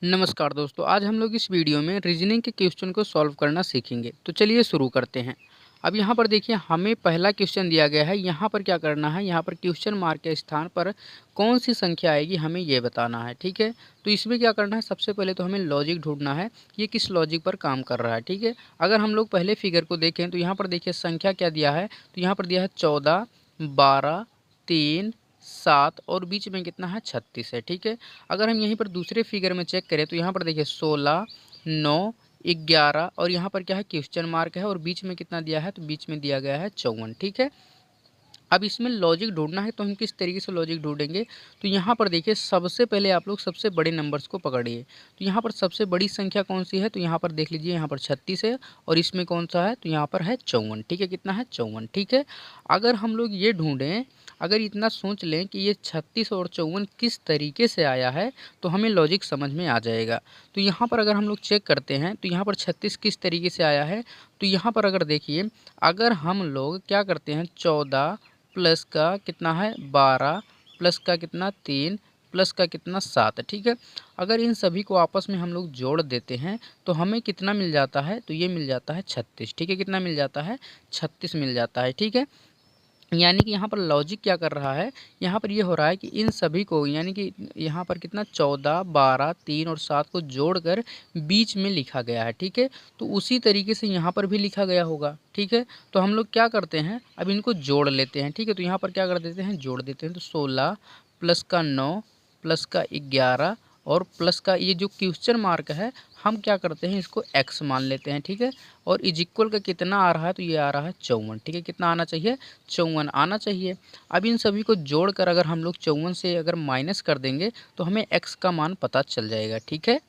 नमस्कार दोस्तों, आज हम लोग इस वीडियो में रीजनिंग के क्वेश्चन को सॉल्व करना सीखेंगे। तो चलिए शुरू करते हैं। अब यहाँ पर देखिए हमें पहला क्वेश्चन दिया गया है। यहाँ पर क्या करना है, यहाँ पर क्वेश्चन मार्क के स्थान पर कौन सी संख्या आएगी हमें ये बताना है। ठीक है, तो इसमें क्या करना है, सबसे पहले तो हमें लॉजिक ढूंढना है कि ये किस लॉजिक पर काम कर रहा है। ठीक है, अगर हम लोग पहले फिगर को देखें तो यहाँ पर देखिए संख्या क्या दिया है, तो यहाँ पर दिया है 14, 12, 3, 7 और बीच में कितना है 36 है। ठीक है, अगर हम यहीं पर दूसरे फिगर में चेक करें तो यहाँ पर देखिए 16, 9, 11 और यहाँ पर क्या है क्वेश्चन मार्क है और बीच में कितना दिया है, तो बीच में दिया गया है 54। ठीक है, अब इसमें लॉजिक ढूंढना है तो हम किस तरीके से लॉजिक ढूंढेंगे, तो यहाँ पर देखिए सबसे पहले आप लोग सबसे बड़े नंबर्स को पकड़िए। तो यहाँ पर सबसे बड़ी संख्या कौन सी है, तो यहाँ पर देख लीजिए, यहाँ पर 36 है और इसमें कौन सा है, तो यहाँ पर है 54। ठीक है, कितना है 54। ठीक है, अगर हम लोग ये ढूंढें, अगर इतना सोच लें कि ये 36 और 54 किस तरीके से आया है तो हमें लॉजिक समझ में आ जाएगा। तो यहाँ पर अगर हम लोग चेक करते हैं तो यहाँ पर 36 किस तरीके से आया है, तो यहाँ पर अगर देखिए, अगर हम लोग क्या करते हैं 14 प्लस का कितना है 12 प्लस का कितना 3 प्लस का कितना 7। ठीक है, अगर इन सभी को आपस में हम लोग जोड़ देते हैं तो हमें कितना मिल जाता है, तो ये मिल जाता है 36। ठीक है, कितना मिल जाता है, 36 मिल जाता है। ठीक है, यानी कि यहाँ पर लॉजिक क्या कर रहा है, यहाँ पर ये हो रहा है कि इन सभी को, यानी कि यहाँ पर कितना 14, 12, 3 और 7 को जोड़कर बीच में लिखा गया है। ठीक है, तो उसी तरीके से यहाँ पर भी लिखा गया होगा। ठीक है, तो हम लोग क्या करते हैं, अब इनको जोड़ लेते हैं। ठीक है, तो यहाँ पर क्या कर देते हैं, जोड़ देते हैं। तो 16 प्लस का 9 प्लस का 11 और प्लस का ये जो क्वेश्चन मार्क है, हम क्या करते हैं, इसको x मान लेते हैं। ठीक है, और इज इक्वल का कितना आ रहा है, तो ये आ रहा है 54। ठीक है, कितना आना चाहिए, 54 आना चाहिए। अब इन सभी को जोड़कर अगर हम लोग 54 से अगर माइनस कर देंगे तो हमें x का मान पता चल जाएगा। ठीक है,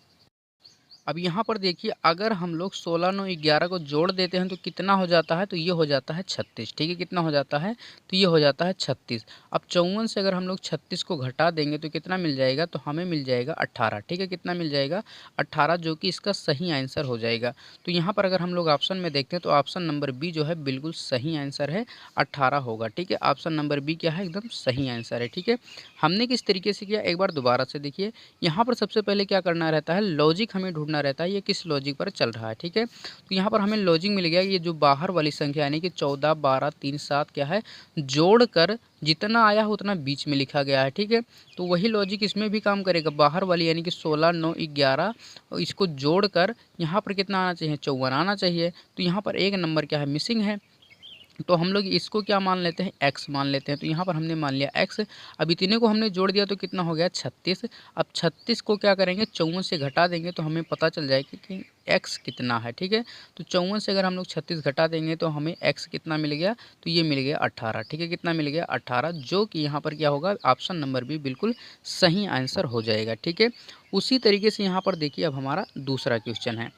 अब यहाँ पर देखिए, अगर हम लोग 16, 9, 11 को जोड़ देते हैं तो कितना हो जाता है, तो ये हो जाता है 36। ठीक है, कितना हो जाता है, तो ये हो जाता है 36। अब 54 से अगर हम लोग 36 को घटा देंगे तो कितना मिल जाएगा, तो हमें मिल जाएगा 18। ठीक है, कितना मिल जाएगा, 18, जो कि इसका सही आंसर हो जाएगा। तो यहाँ पर अगर हम लोग ऑप्शन में देखते हैं तो ऑप्शन नंबर बी जो है बिल्कुल सही आंसर है, 18 होगा। ठीक है, ऑप्शन नंबर बी क्या है, एकदम सही आंसर है। ठीक है, हमने किस तरीके से किया, एक बार दोबारा से देखिए। यहाँ पर सबसे पहले क्या करना रहता है, लॉजिक हमें ढूंढना रहता है, ये किस लॉजिक पर चल रहा है। ठीक है, तो यहाँ पर हमें लॉजिक मिल गया, ये जो बाहर वाली संख्या यानी कि 14, 12, 3, 7 क्या है, जोड़कर जितना आया है उतना बीच में लिखा गया है। ठीक है, तो वही लॉजिक इसमें भी काम करेगा, बाहर वाली यानी कि 16, 9, 11 और इसको जोड़कर यहाँ पर कितना आना चाहिए, 54 आना चाहिए। तो यहाँ पर एक नंबर क्या है, मिसिंग है। तो हम लोग इसको क्या मान लेते हैं, x मान लेते हैं। तो यहाँ पर हमने मान लिया x। अब इतने को हमने जोड़ दिया तो कितना हो गया, 36। अब 36 को क्या करेंगे, 54 से घटा देंगे तो हमें पता चल जाएगा कि x कितना है। ठीक है, तो 54 से अगर हम लोग 36 घटा देंगे तो हमें x कितना मिल गया, तो ये मिल गया 18। ठीक है, कितना मिल गया, 18, जो कि यहाँ पर क्या होगा, ऑप्शन नंबर बी बिल्कुल सही आंसर हो जाएगा। ठीक है, उसी तरीके से यहाँ पर देखिए, अब हमारा दूसरा क्वेश्चन है।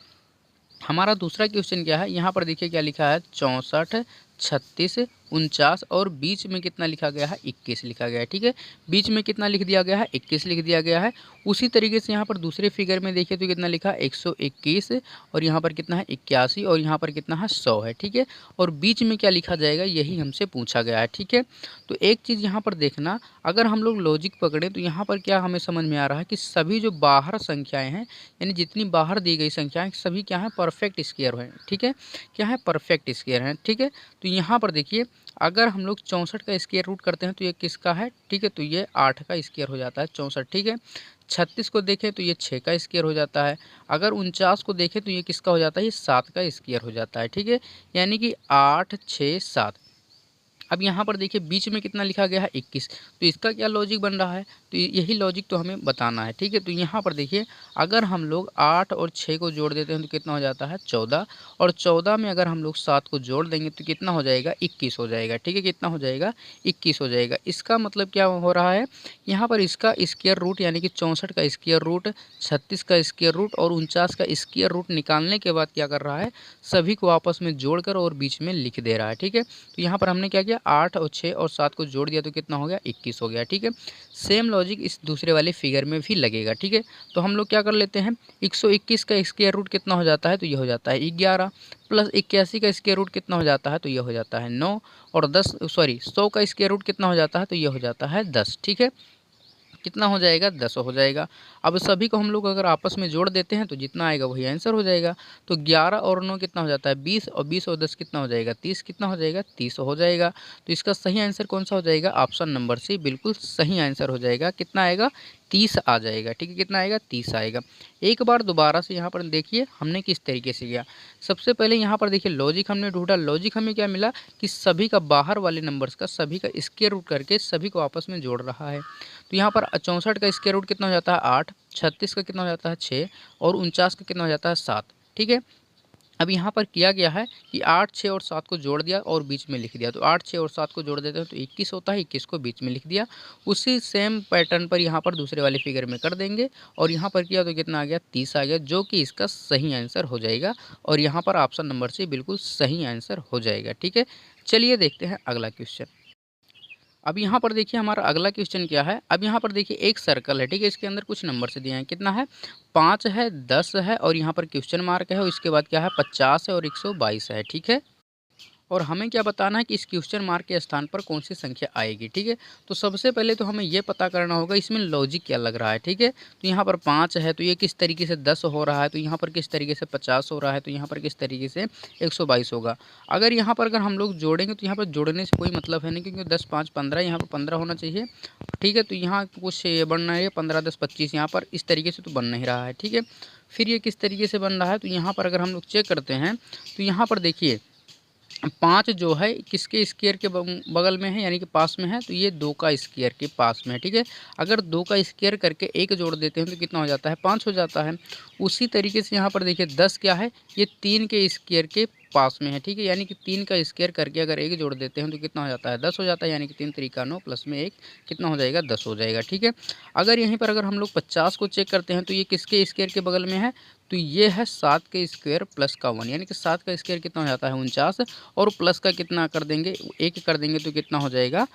हमारा दूसरा क्वेश्चन क्या है, यहाँ पर देखिए क्या लिखा है, 64, 36, 49 और बीच में कितना लिखा गया है, 21 लिखा गया है। ठीक है, बीच में कितना लिख दिया गया है, 21 लिख दिया गया है। उसी तरीके से यहाँ पर दूसरे फिगर में देखिए तो कितना लिखा है, 121 और यहाँ पर कितना है 81 और यहाँ पर कितना है 100 है। ठीक है, और बीच में क्या लिखा जाएगा, यही हमसे पूछा गया है। ठीक है, तो एक चीज़ यहाँ पर देखना, अगर हम लोग लॉजिक पकड़ें तो यहाँ पर क्या हमें समझ में आ रहा है कि सभी जो बाहर संख्याएँ हैं, यानी जितनी बाहर दी गई संख्याएँ सभी क्या है, परफेक्ट स्क्वायर हैं। ठीक है, क्या है, परफेक्ट स्क्वायर हैं। ठीक है, तो यहाँ पर देखिए, अगर हम लोग 64 का स्क्वायर रूट करते हैं तो ये किसका है, ठीक है, तो ये 8 का स्क्वायर हो जाता है 64। ठीक है, 36 को देखें तो ये 6 का स्क्वायर हो जाता है। अगर 49 को देखें तो ये किसका हो जाता है, ये 7 का स्क्वायर हो जाता है। ठीक है, यानी कि 8, 6, 7। अब यहाँ पर देखिए बीच में कितना लिखा गया है, 21। तो इसका क्या लॉजिक बन रहा है, तो यही लॉजिक तो हमें बताना है। ठीक है, तो यहाँ पर देखिए, अगर हम लोग 8 और 6 को जोड़ देते हैं तो कितना हो जाता है, 14 और 14 में अगर हम लोग 7 को जोड़ देंगे तो कितना हो जाएगा, 21 हो जाएगा। ठीक है, कितना हो जाएगा, 21 हो जाएगा। इसका मतलब क्या हो रहा है, यहाँ पर इसका स्क्वायर रूट यानी कि 64 का स्क्वायर रूट, 36 का स्क्वायर रूट और 49 का स्क्वायर रूट निकालने के बाद क्या कर रहा है, सभी को आपस में जोड़कर और बीच में लिख दे रहा है। ठीक है, तो यहाँ पर हमने क्या किया, 8 और 6 और 7 को जोड़ दिया तो कितना हो गया, 21 हो गया। ठीक है, सेम लॉजिक इस दूसरे वाले फिगर में भी लगेगा। ठीक है, तो हम लोग क्या कर लेते हैं, 121 का स्क्वायर रूट कितना हो जाता है, तो ये हो जाता है 11 प्लस 81 का स्क्वायर रूट कितना हो जाता है, तो ये हो जाता है 9 और 100 का स्क्वायर रूट कितना हो जाता है, तो ये हो जाता है 10। ठीक है, कितना हो जाएगा 10 हो जाएगा। अब सभी को हम लोग अगर आपस में जोड़ देते हैं तो जितना आएगा वही आंसर हो जाएगा। तो 11 और 9 कितना हो जाता है 20, और 20 और 10 कितना हो जाएगा 30, कितना हो जाएगा 30 हो जाएगा। तो इसका सही आंसर कौन सा हो जाएगा, ऑप्शन नंबर सी बिल्कुल सही आंसर हो जाएगा। कितना आएगा 30 आ जाएगा। ठीक है, कितना आएगा 30 आएगा। एक बार दोबारा से यहाँ पर देखिए हमने किस तरीके से किया। सबसे पहले यहाँ पर देखिए लॉजिक हमने ढूंढा, लॉजिक हमें क्या मिला कि सभी का बाहर वाले नंबर्स का सभी का स्क्वायर रूट करके सभी को आपस में जोड़ रहा है। तो यहाँ पर 64 का स्क्वायर रूट कितना हो जाता है 8, 36 का कितना हो जाता है 6 और 49 का कितना हो जाता है 7। ठीक है, अब यहाँ पर किया गया है कि 8, 6 और 7 को जोड़ दिया और बीच में लिख दिया। तो 8, 6 और 7 को जोड़ देते हैं तो 21 होता है, 21 को बीच में लिख दिया। उसी सेम पैटर्न पर यहाँ पर दूसरे वाले फिगर में कर देंगे और यहाँ पर किया तो कितना आ गया 30 आ गया, जो कि इसका सही आंसर हो जाएगा। और यहाँ पर ऑप्शन नंबर से बिल्कुल सही आंसर हो जाएगा। ठीक है, चलिए देखते हैं अगला क्वेश्चन। अब यहाँ पर देखिए हमारा अगला क्वेश्चन क्या है। अब यहाँ पर देखिए एक सर्कल है, ठीक है, इसके अंदर कुछ नंबर से दिए हैं। कितना है 5 है, 10 है और यहाँ पर क्वेश्चन मार्क है और इसके बाद क्या है 50 है और 122 है। ठीक है, और हमें क्या बताना है कि इस क्वेश्चन मार्क के स्थान पर कौन सी संख्या आएगी। ठीक है, तो सबसे पहले तो हमें ये पता करना होगा इसमें लॉजिक क्या लग रहा है। ठीक है, तो यहाँ पर 5 है तो ये किस तरीके से 10 हो रहा है, तो यहाँ पर किस तरीके से 50 हो रहा है, तो यहाँ पर किस तरीके से 122 होगा। अगर यहाँ पर अगर हम लोग जोड़ेंगे तो यहाँ पर जोड़ने से कोई मतलब है नहीं, क्योंकि 10, 5, 15, यहाँ पर 15 होना चाहिए। ठीक है, तो यहाँ कुछ बन रहा है 15, 10, 25, यहाँ पर इस तरीके से तो बन नहीं रहा है। ठीक है, फिर ये किस तरीके से बन रहा है, तो यहाँ पर अगर हम लोग चेक करते हैं तो यहाँ पर देखिए 5 जो है किसके स्क्वायर के बगल में है, यानी कि पास में है, तो ये 2 का स्क्वायर के पास में है। ठीक है, अगर 2 का स्क्वायर करके 1 जोड़ देते हैं तो कितना हो जाता है 5 हो जाता है। उसी तरीके से यहाँ पर देखिए 10 क्या है, ये 3 के स्क्वायर के पास में है। ठीक है, यानी कि 3 का स्क्वायर करके अगर 1 जोड़ देते हैं तो कितना हो जाता है 10 हो जाता है, यानी कि 3 3 9 प्लस में 1 कितना हो जाएगा 10 हो जाएगा। ठीक है, अगर यहीं पर अगर हम लोग 50 को चेक करते हैं तो ये किसके स्क्वायर के बगल में है, तो ये है 7 के स्क्वायर प्लस का 1, यानी कि 7 का स्क्वायर कितना हो जाता है 49 और प्लस का कितना कर देंगे 1 कर देंगे तो कितना हो जाएगा,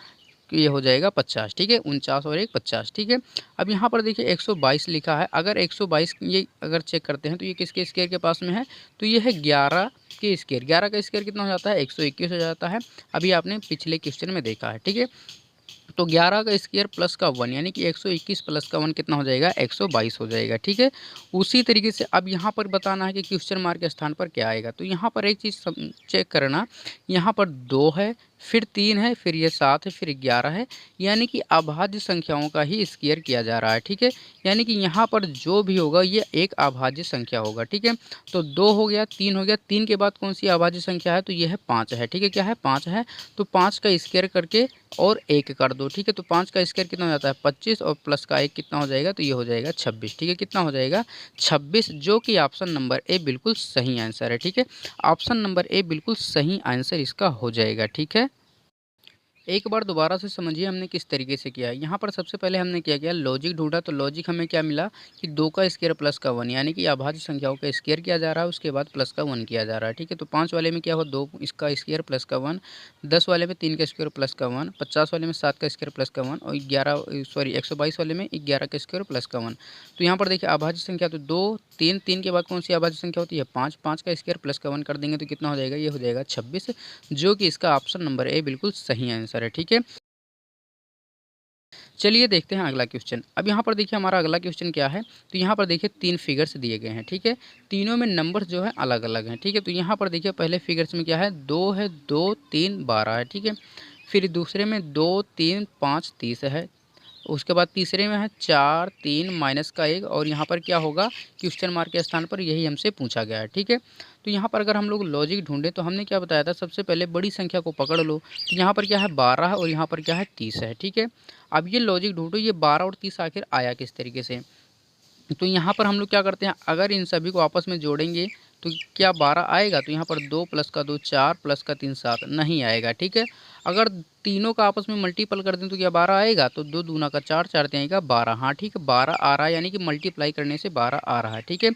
ये हो जाएगा 50। ठीक है, 49 और 1 50। ठीक है, अब यहाँ पर देखिए 122 लिखा है। अगर 122 ये अगर चेक करते हैं तो ये किसके स्क्वायर के पास में है, तो ये है 11 के स्क्वायर। 11 का स्क्वायर कितना हो जाता है 121 हो जाता है, अभी आपने पिछले क्वेश्चन में देखा है। ठीक है, तो 11 का स्क्वायर प्लस का 1 यानी कि 121 प्लस का 1 कितना हो जाएगा 122 हो जाएगा। ठीक है, उसी तरीके से अब यहाँ पर बताना है कि क्वेश्चन मार्क के स्थान पर क्या आएगा। तो यहाँ पर एक चीज़ चेक करना, यहाँ पर 2 है, फिर 3 है, फिर ये 7 है, फिर 11 है, यानी कि अभाज्य संख्याओं का ही स्क्वायर किया जा रहा है। ठीक है, यानी कि यहाँ पर जो भी होगा ये एक अभाज्य संख्या होगा। ठीक है, तो 2 हो गया, 3 हो गया, 3 के बाद कौन सी अभाज्य संख्या है, तो ये है 5 है। ठीक है, क्या है 5 है, तो 5 का स्क्वायर करके और 1 कर दो। ठीक है, तो 5 का स्क्वायर कितना हो जाता है 25 और प्लस का 1 कितना हो जाएगा, तो ये हो जाएगा 26। ठीक है, कितना हो जाएगा 26, जो कि ऑप्शन नंबर ए बिल्कुल सही आंसर है। ठीक है, ऑप्शन नंबर ए बिल्कुल सही आंसर इसका हो जाएगा। ठीक है, एक बार दोबारा से समझिए हमने किस तरीके से किया है। यहाँ पर सबसे पहले हमने क्या किया, लॉजिक ढूंढा। तो लॉजिक हमें क्या मिला कि 2 का स्क्वायर प्लस का 1, यानी कि अभाज्य संख्याओं का स्क्वायर किया जा रहा है, उसके बाद प्लस का 1 किया जा रहा है। ठीक है, तो 5 वाले में क्या हो 2 इसका स्क्वायर प्लस का 1, 10 वाले में 3 का स्क्वायर प्लस का 1, 50 वाले में 7 का स्क्वायर प्लस का 1 और 122 वाले में 11 का स्क्वायर प्लस का 1। तो यहाँ पर देखिए अभाज्य संख्या तो 2, 3, 3 के बाद कौन सी अभाज्य संख्या होती है 5, 5 का स्क्वायर प्लस का 1 कर देंगे तो कितना हो जाएगा, ये हो जाएगा 26, जो कि इसका ऑप्शन नंबर ए बिल्कुल सही आंसर है। ठीक है, चलिए देखते हैं अगला क्वेश्चन। अब यहाँ पर देखिए हमारा अगला क्वेश्चन क्या है, तो यहाँ पर देखिए 3 फिगर्स दिए गए हैं। ठीक है, तीनों में नंबर्स जो है अलग अलग हैं। ठीक है, तो यहाँ पर देखिए पहले फिगर्स में क्या है 2 है, 2, 3, 12 है। ठीक है, फिर दूसरे में 2, 3, 5, 30 है। उसके बाद तीसरे में है 4, 3 माइनस का 1 और यहाँ पर क्या होगा क्वेश्चन मार्क के स्थान पर, यही हमसे पूछा गया है। ठीक है, तो यहाँ पर अगर हम लोग लॉजिक ढूंढे तो हमने क्या बताया था, सबसे पहले बड़ी संख्या को पकड़ लो। तो यहाँ पर क्या है 12 है और यहाँ पर क्या है 30 है। ठीक है, अब ये लॉजिक ढूंढो, ये 12 और 30 आखिर आया किस तरीके से। तो यहाँ पर हम लोग क्या करते हैं, अगर इन सभी को आपस में जोड़ेंगे तो क्या 12 आएगा, तो यहाँ पर 2 प्लस का 2 4 प्लस का 3 7 नहीं आएगा। ठीक है, अगर तीनों का आपस में मल्टीपल कर दें तो क्या 12 आएगा, तो 2 दूना का 4 4 आएगा 12। हाँ ठीक है, 12 आ रहा है, यानी कि मल्टीप्लाई करने से 12 आ रहा है। ठीक है,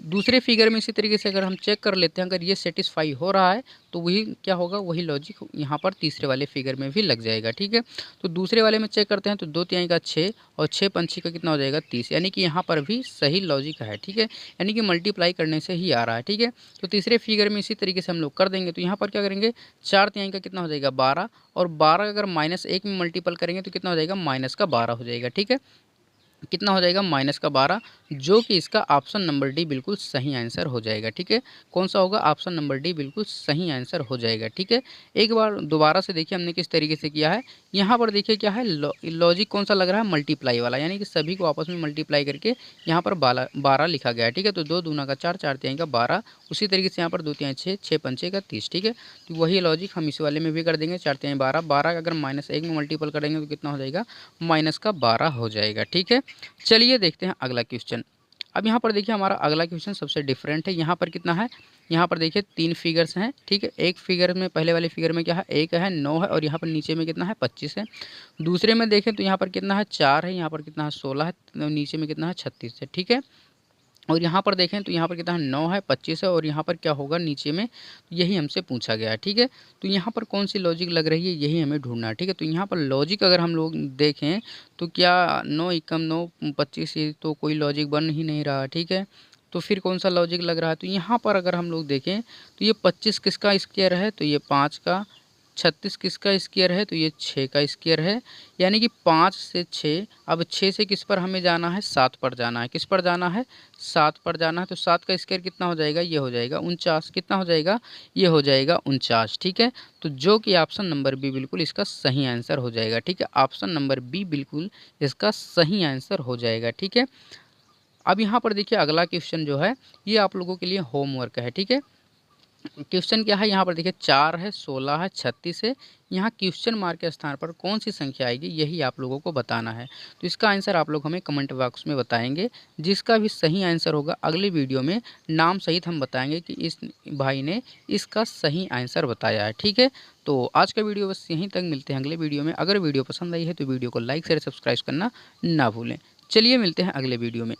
दूसरे फिगर में इसी तरीके से अगर हम चेक कर लेते हैं, अगर ये सेटिस्फाई हो रहा है तो वही क्या होगा, वही लॉजिक यहाँ पर तीसरे वाले फिगर में भी लग जाएगा। ठीक है, तो दूसरे वाले में चेक करते हैं तो 2 तिहाई का 6 और 6 पंछी का कितना हो जाएगा 30, यानी कि यहाँ पर भी सही लॉजिक है। ठीक है, यानी कि मल्टीप्लाई करने से ही आ रहा है। ठीक है, तो तीसरे फिगर में इसी तरीके से हम लोग कर देंगे। तो यहाँ पर क्या करेंगे 4 तिहाई का कितना हो जाएगा 12 और 12 अगर -1 में मल्टीपल करेंगे तो कितना हो जाएगा -का 12 हो जाएगा। ठीक है, कितना हो जाएगा माइनस का 12, जो कि इसका ऑप्शन नंबर डी बिल्कुल सही आंसर हो जाएगा। ठीक है, कौन सा होगा, ऑप्शन नंबर डी बिल्कुल सही आंसर हो जाएगा। ठीक है, एक बार दोबारा से देखिए हमने किस तरीके से किया है। यहाँ पर देखिए क्या है, लॉजिक कौन सा लग रहा है, मल्टीप्लाई वाला, यानी कि सभी को आपस में मल्टीप्लाई करके यहाँ पर 12 लिखा गया है। ठीक है, तो 2 दूना का 4, 4 तिहाई का 12, उसी तरीके से यहाँ पर 2 तिहाई 6, 6 पंचे का 30। ठीक है, तो वही लॉजिक हम इस वाले में भी कर देंगे। 4 तिहाई 12, 12 अगर -1 में मल्टीपल करेंगे तो कितना हो जाएगा, माइनस का 12 हो जाएगा। ठीक है, चलिए देखते हैं अगला क्वेश्चन। अब यहाँ पर देखिए हमारा अगला क्वेश्चन सबसे डिफरेंट है। यहाँ पर कितना है, यहाँ पर देखिए 3 फिगर्स हैं। ठीक है, एक फिगर में, पहले वाले फिगर में क्या है, 1 है, 9 है, और यहाँ पर नीचे में कितना है, 25 है। दूसरे में देखें तो यहाँ पर कितना है, 4 है, यहाँ पर कितना है, 16 है, नीचे में कितना है, 36 है। ठीक है, और यहाँ पर देखें तो यहाँ पर कितना है, 9 है, 25 है, और यहाँ पर क्या होगा नीचे में, तो यही हमसे पूछा गया है। ठीक है, तो यहाँ पर कौन सी लॉजिक लग रही है, यही हमें ढूंढना है। ठीक है, तो यहाँ पर लॉजिक अगर हम लोग देखें तो क्या 9 एकम 9 25, ये तो कोई लॉजिक बन ही नहीं रहा। ठीक है, तो फिर कौन सा लॉजिक लग रहा है, तो यहाँ पर अगर हम लोग देखें तो ये 25 किसका स्क्वायर है, तो ये 5 का। 36 किसका स्क्वायर है, तो ये 6 का स्क्वायर है। यानी कि 5 से 6, अब 6 से किस पर हमें जाना है, 7 पर जाना है। किस पर जाना है, 7 पर जाना है। तो 7 का स्क्वायर कितना हो जाएगा, ये हो जाएगा 49। कितना हो जाएगा, ये हो जाएगा 49। ठीक है, तो जो कि ऑप्शन नंबर बी बिल्कुल इसका सही आंसर हो जाएगा। ठीक है, ऑप्शन नंबर बी बिल्कुल इसका सही आंसर हो जाएगा। ठीक है, अब यहाँ पर देखिए अगला क्वेश्चन जो है ये आप लोगों के लिए होमवर्क है। ठीक है, क्वेश्चन क्या है, यहाँ पर देखिए 4 है, 16 है, 36 है। यहाँ क्वेश्चन मार्क के स्थान पर कौन सी संख्या आएगी, यही आप लोगों को बताना है। तो इसका आंसर आप लोग हमें कमेंट बॉक्स में बताएंगे। जिसका भी सही आंसर होगा अगले वीडियो में नाम सहित हम बताएंगे कि इस भाई ने इसका सही आंसर बताया है। ठीक है, तो आज का वीडियो बस यहीं तक, मिलते हैं अगले वीडियो में। अगर वीडियो पसंद आई है तो वीडियो को लाइक शेयर सब्सक्राइब करना ना भूलें। चलिए मिलते हैं अगले वीडियो में।